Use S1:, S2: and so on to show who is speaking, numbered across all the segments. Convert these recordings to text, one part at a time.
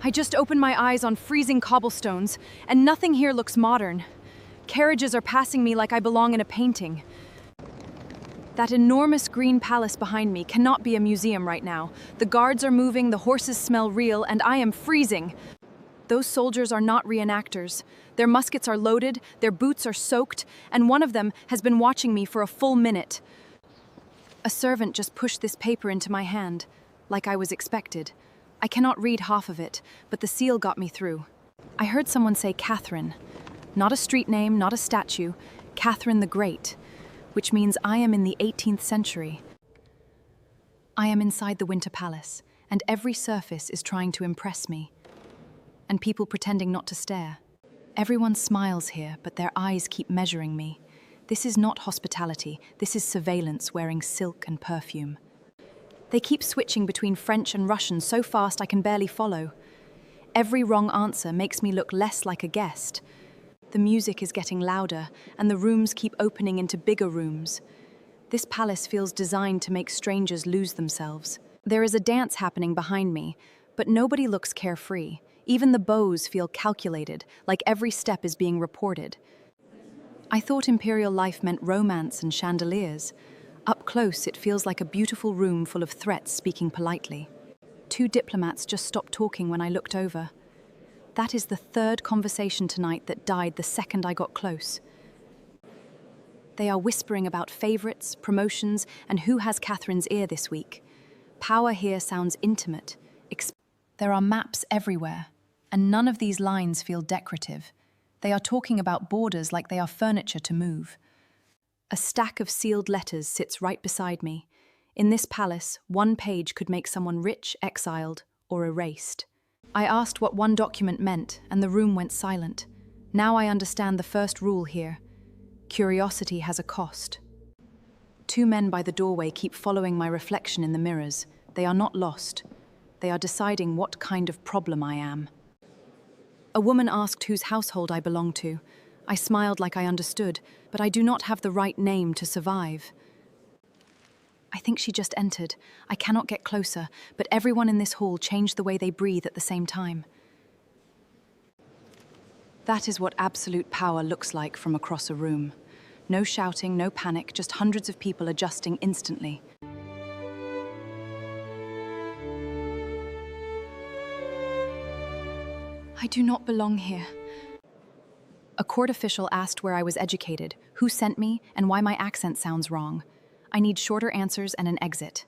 S1: I just opened my eyes on freezing cobblestones, and nothing here looks modern. Carriages are passing me like I belong in a painting. That enormous green palace behind me cannot be a museum right now. The guards are moving, the horses smell real, and I am freezing. Those soldiers are not reenactors. Their muskets are loaded, their boots are soaked, and one of them has been watching me for a full minute. A servant just pushed this paper into my hand, like I was expected. I cannot read half of it, but the seal got me through. I heard someone say Catherine. Not a street name, not a statue. Catherine the Great, which means I am in the 18th century. I am inside the Winter Palace, and every surface is trying to impress me. And people pretending not to stare. Everyone smiles here, but their eyes keep measuring me. This is not hospitality, this is surveillance wearing silk and perfume. They keep switching between French and Russian so fast I can barely follow. Every wrong answer makes me look less like a guest. The music is getting louder, and the rooms keep opening into bigger rooms. This palace feels designed to make strangers lose themselves. There is a dance happening behind me, but nobody looks carefree. Even the bows feel calculated, like every step is being reported. I thought imperial life meant romance and chandeliers. Up close, it feels like a beautiful room full of threats speaking politely. 2 diplomats just stopped talking when I looked over. That is the 3rd conversation tonight that died the second I got close. They are whispering about favorites, promotions, and who has Catherine's ear this week. Power here sounds intimate. There are maps everywhere, and none of these lines feel decorative. They are talking about borders like they are furniture to move. A stack of sealed letters sits right beside me. In this palace, one page could make someone rich, exiled, or erased. I asked what one document meant, and the room went silent. Now I understand the first rule here. Curiosity has a cost. 2 men by the doorway keep following my reflection in the mirrors. They are not lost. They are deciding what kind of problem I am. A woman asked whose household I belong to. I smiled like I understood, but I do not have the right name to survive. I think she just entered. I cannot get closer, but everyone in this hall changed the way they breathe at the same time. That is what absolute power looks like from across a room. No shouting, no panic, just hundreds of people adjusting instantly. I do not belong here. A court official asked where I was educated, who sent me, and why my accent sounds wrong. I need shorter answers and an exit.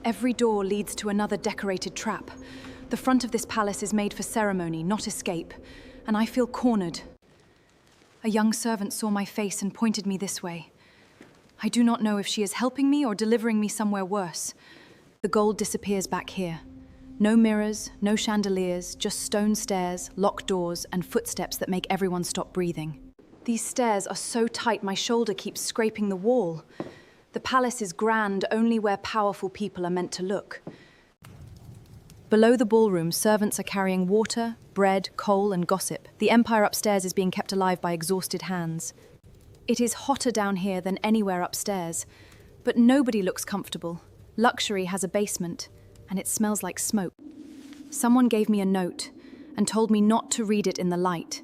S1: Every door leads to another decorated trap. The front of this palace is made for ceremony, not escape, and I feel cornered. A young servant saw my face and pointed me this way. I do not know if she is helping me or delivering me somewhere worse. The gold disappears back here. No mirrors, no chandeliers, just stone stairs, locked doors, and footsteps that make everyone stop breathing. These stairs are so tight my shoulder keeps scraping the wall. The palace is grand only where powerful people are meant to look. Below the ballroom, servants are carrying water, bread, coal, and gossip. The empire upstairs is being kept alive by exhausted hands. It is hotter down here than anywhere upstairs, but nobody looks comfortable. Luxury has a basement, and it smells like smoke. Someone gave me a note and told me not to read it in the light.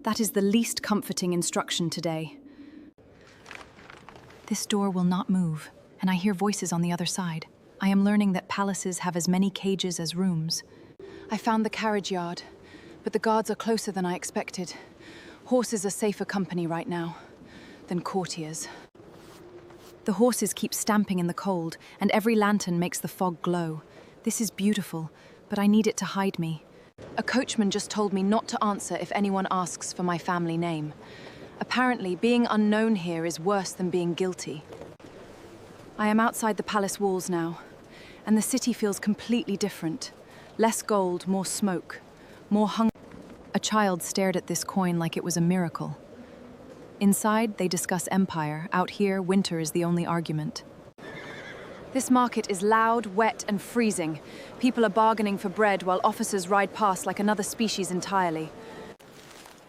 S1: That is the least comforting instruction today. This door will not move, and I hear voices on the other side. I am learning that palaces have as many cages as rooms. I found the carriage yard, but the guards are closer than I expected. Horses are safer company right now than courtiers. The horses keep stamping in the cold, and every lantern makes the fog glow. This is beautiful, but I need it to hide me. A coachman just told me not to answer if anyone asks for my family name. Apparently, being unknown here is worse than being guilty. I am outside the palace walls now, and the city feels completely different. Less gold, more smoke, more hunger. A child stared at this coin like it was a miracle. Inside, they discuss empire. Out here, winter is the only argument. This market is loud, wet, and freezing. People are bargaining for bread while officers ride past like another species entirely.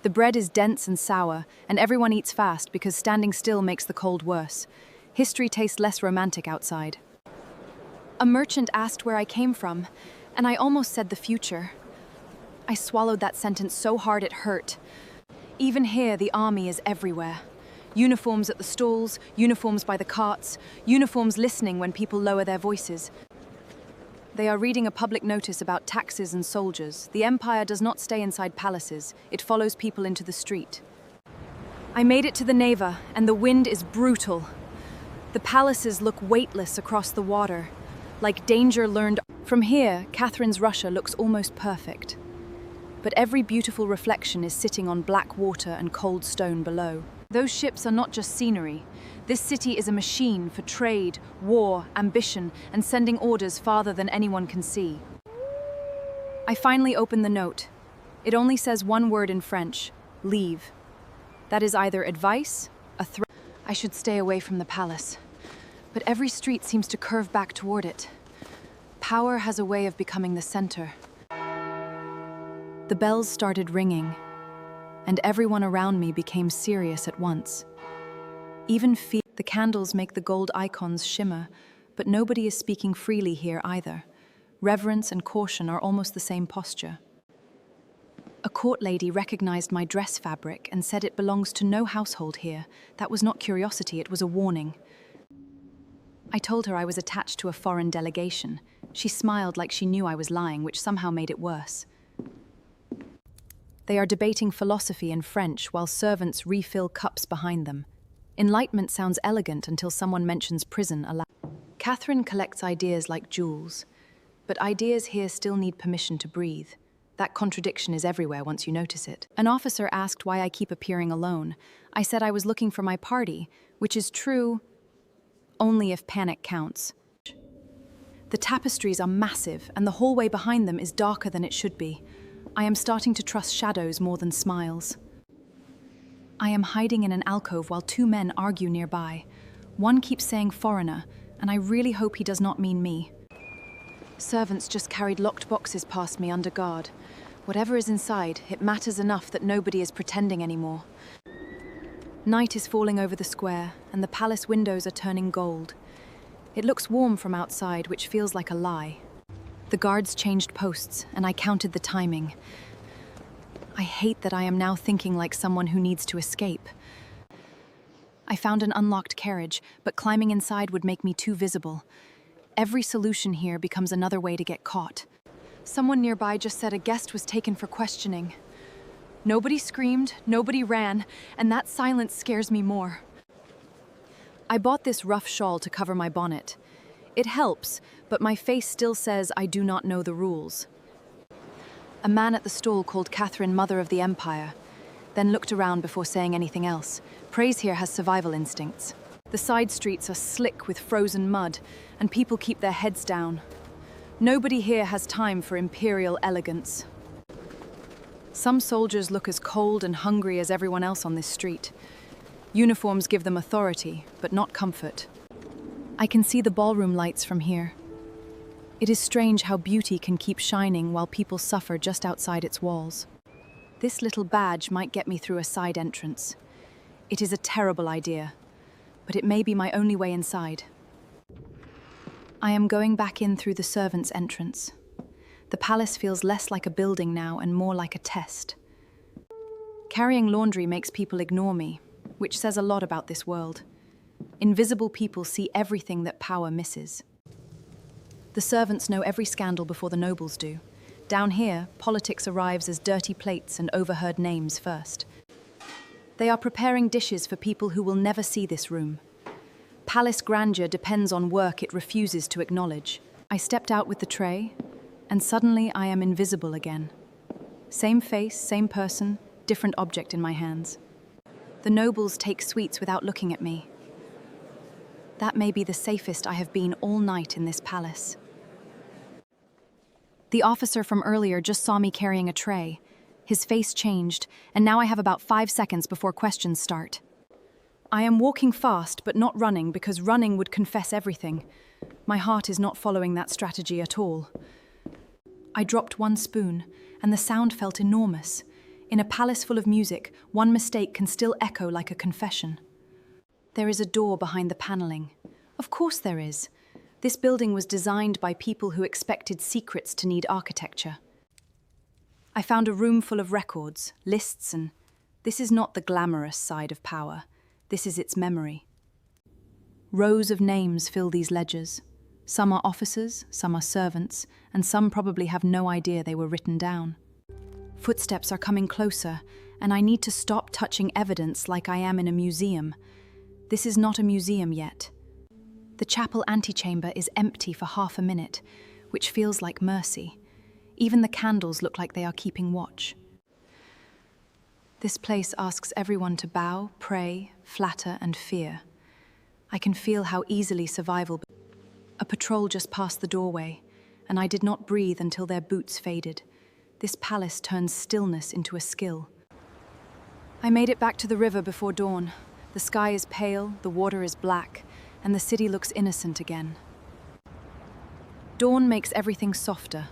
S1: The bread is dense and sour, and everyone eats fast because standing still makes the cold worse. History tastes less romantic outside. A merchant asked where I came from, And I almost said the future. I swallowed that sentence so hard it hurt. Even here, the army is everywhere. Uniforms at the stalls, uniforms by the carts, uniforms listening when people lower their voices. They are reading a public notice about taxes and soldiers. The Empire does not stay inside palaces. It follows people into the street. I made it to the Neva, and the wind is brutal. The palaces look weightless across the water, like danger learned. From here, Catherine's Russia looks almost perfect. But every beautiful reflection is sitting on black water and cold stone below. Those ships are not just scenery. This city is a machine for trade, war, ambition, and sending orders farther than anyone can see. I finally open the note. It only says one word in French: leave. That is either advice, a threat. I should stay away from the palace. But every street seems to curve back toward it. Power has a way of becoming the center. The bells started ringing, and everyone around me became serious at once. Even the candles make the gold icons shimmer, but nobody is speaking freely here either. Reverence and caution are almost the same posture. A court lady recognized my dress fabric and said it belongs to no household here. That was not curiosity, it was a warning. I told her I was attached to a foreign delegation. She smiled like she knew I was lying, which somehow made it worse. They are debating philosophy in French while servants refill cups behind them. Enlightenment sounds elegant until someone mentions prison aloud. Catherine collects ideas like jewels, but ideas here still need permission to breathe. That contradiction is everywhere once you notice it. An officer asked why I keep appearing alone. I said I was looking for my party, which is true only if panic counts. The tapestries are massive, and the hallway behind them is darker than it should be. I am starting to trust shadows more than smiles. I am hiding in an alcove while two men argue nearby. One keeps saying foreigner, and I really hope he does not mean me. Servants just carried locked boxes past me under guard. Whatever is inside, it matters enough that nobody is pretending anymore. Night is falling over the square, and the palace windows are turning gold. It looks warm from outside, which feels like a lie. The guards changed posts, and I counted the timing. I hate that I am now thinking like someone who needs to escape. I found an unlocked carriage, but climbing inside would make me too visible. Every solution here becomes another way to get caught. Someone nearby just said a guest was taken for questioning. Nobody screamed, nobody ran, and that silence scares me more. I bought this rough shawl to cover my bonnet. It helps, but my face still says I do not know the rules. A man at the stall called Catherine Mother of the Empire, then looked around before saying anything else. Praise here has survival instincts. The side streets are slick with frozen mud, and people keep their heads down. Nobody here has time for imperial elegance. Some soldiers look as cold and hungry as everyone else on this street. Uniforms give them authority, but not comfort. I can see the ballroom lights from here. It is strange how beauty can keep shining while people suffer just outside its walls. This little badge might get me through a side entrance. It is a terrible idea, but it may be my only way inside. I am going back in through the servants' entrance. The palace feels less like a building now and more like a test. Carrying laundry makes people ignore me, which says a lot about this world. Invisible people see everything that power misses. The servants know every scandal before the nobles do. Down here, politics arrives as dirty plates and overheard names first. They are preparing dishes for people who will never see this room. Palace grandeur depends on work it refuses to acknowledge. I stepped out with the tray, and suddenly I am invisible again. Same face, same person, different object in my hands. The nobles take sweets without looking at me. That may be the safest I have been all night in this palace. The officer from earlier just saw me carrying a tray. His face changed, and now I have about 5 seconds before questions start. I am walking fast, but not running, because running would confess everything. My heart is not following that strategy at all. I dropped one spoon, and the sound felt enormous. In a palace full of music, one mistake can still echo like a confession. There is a door behind the paneling. Of course there is. This building was designed by people who expected secrets to need architecture. I found a room full of records, lists, and this is not the glamorous side of power. This is its memory. Rows of names fill these ledgers. Some are officers, some are servants, and some probably have no idea they were written down. Footsteps are coming closer, and I need to stop touching evidence like I am in a museum. This is not a museum yet. The chapel antechamber is empty for half a minute, which feels like mercy. Even the candles look like they are keeping watch. This place asks everyone to bow, pray, flatter, and fear. I can feel how easily survival. A patrol just passed the doorway, and I did not breathe until their boots faded. This palace turns stillness into a skill. I made it back to the river before dawn. The sky is pale, the water is black, and the city looks innocent again. Dawn makes everything softer,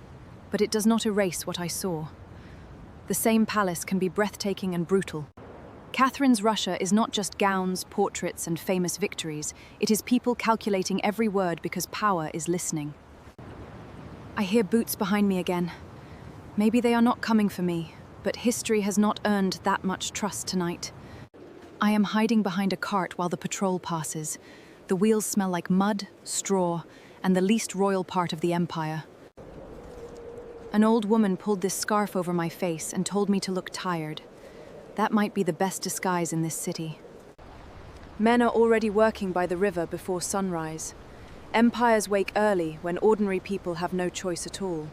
S1: but it does not erase what I saw. The same palace can be breathtaking and brutal. Catherine's Russia is not just gowns, portraits, and famous victories. It is people calculating every word because power is listening. I hear boots behind me again. Maybe they are not coming for me, but history has not earned that much trust tonight. I am hiding behind a cart while the patrol passes. The wheels smell like mud, straw, and the least royal part of the empire. An old woman pulled this scarf over my face and told me to look tired. That might be the best disguise in this city. Men are already working by the river before sunrise. Empires wake early when ordinary people have no choice at all.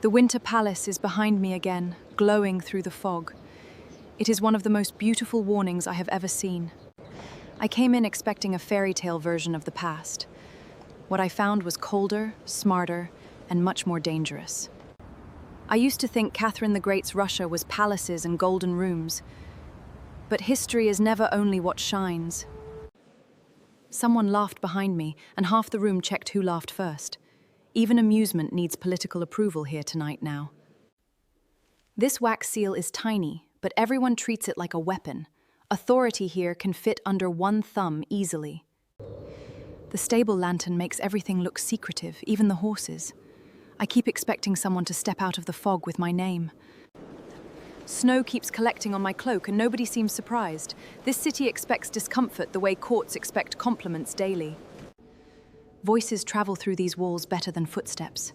S1: The Winter Palace is behind me again, glowing through the fog. It is one of the most beautiful warnings I have ever seen. I came in expecting a fairy tale version of the past. What I found was colder, smarter, and much more dangerous. I used to think Catherine the Great's Russia was palaces and golden rooms. But history is never only what shines. Someone laughed behind me, and half the room checked who laughed first. Even amusement needs political approval here tonight now. This wax seal is tiny, but everyone treats it like a weapon. Authority here can fit under one thumb easily. The stable lantern makes everything look secretive, even the horses. I keep expecting someone to step out of the fog with my name. Snow keeps collecting on my cloak and nobody seems surprised. This city expects discomfort the way courts expect compliments daily. Voices travel through these walls better than footsteps.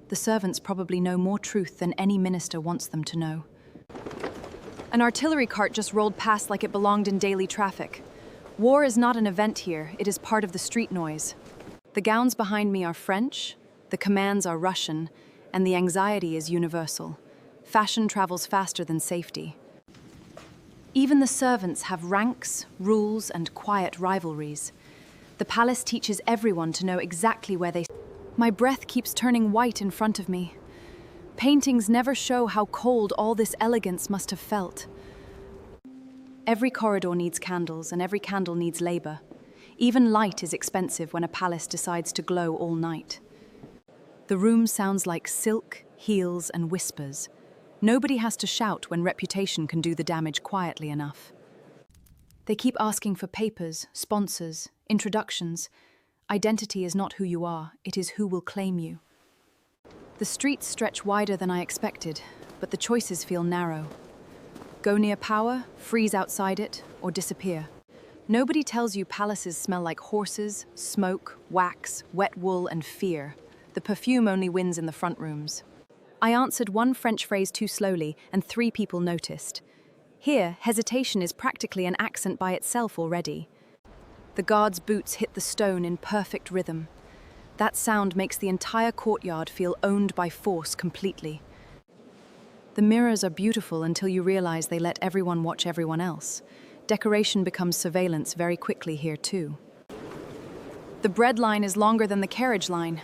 S1: The servants probably know more truth than any minister wants them to know. An artillery cart just rolled past like it belonged in daily traffic. War is not an event here, it is part of the street noise. The gowns behind me are French, the commands are Russian, and the anxiety is universal. Fashion travels faster than safety. Even the servants have ranks, rules, and quiet rivalries. The palace teaches everyone to know exactly where they... My breath keeps turning white in front of me. Paintings never show how cold all this elegance must have felt. Every corridor needs candles, and every candle needs labor. Even light is expensive when a palace decides to glow all night. The room sounds like silk, heels, and whispers. Nobody has to shout when reputation can do the damage quietly enough. They keep asking for papers, sponsors, introductions. Identity is not who you are, it is who will claim you. The streets stretch wider than I expected, but the choices feel narrow. Go near power, freeze outside it, or disappear. Nobody tells you palaces smell like horses, smoke, wax, wet wool, and fear. The perfume only wins in the front rooms. I answered one French phrase too slowly, and 3 people noticed. Here, hesitation is practically an accent by itself already. The guard's boots hit the stone in perfect rhythm. That sound makes the entire courtyard feel owned by force completely. The mirrors are beautiful until you realize they let everyone watch everyone else. Decoration becomes surveillance very quickly here too. The bread line is longer than the carriage line.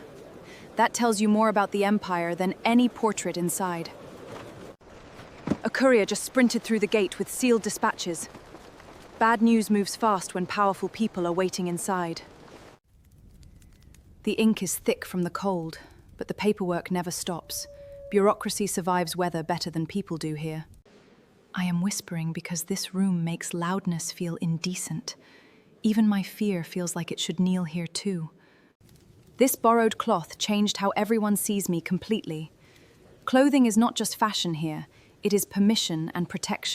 S1: That tells you more about the empire than any portrait inside. A courier just sprinted through the gate with sealed dispatches. Bad news moves fast when powerful people are waiting inside. The ink is thick from the cold, but the paperwork never stops. Bureaucracy survives weather better than people do here. I am whispering because this room makes loudness feel indecent. Even my fear feels like it should kneel here too. This borrowed cloth changed how everyone sees me completely. Clothing is not just fashion here, it is permission and protection.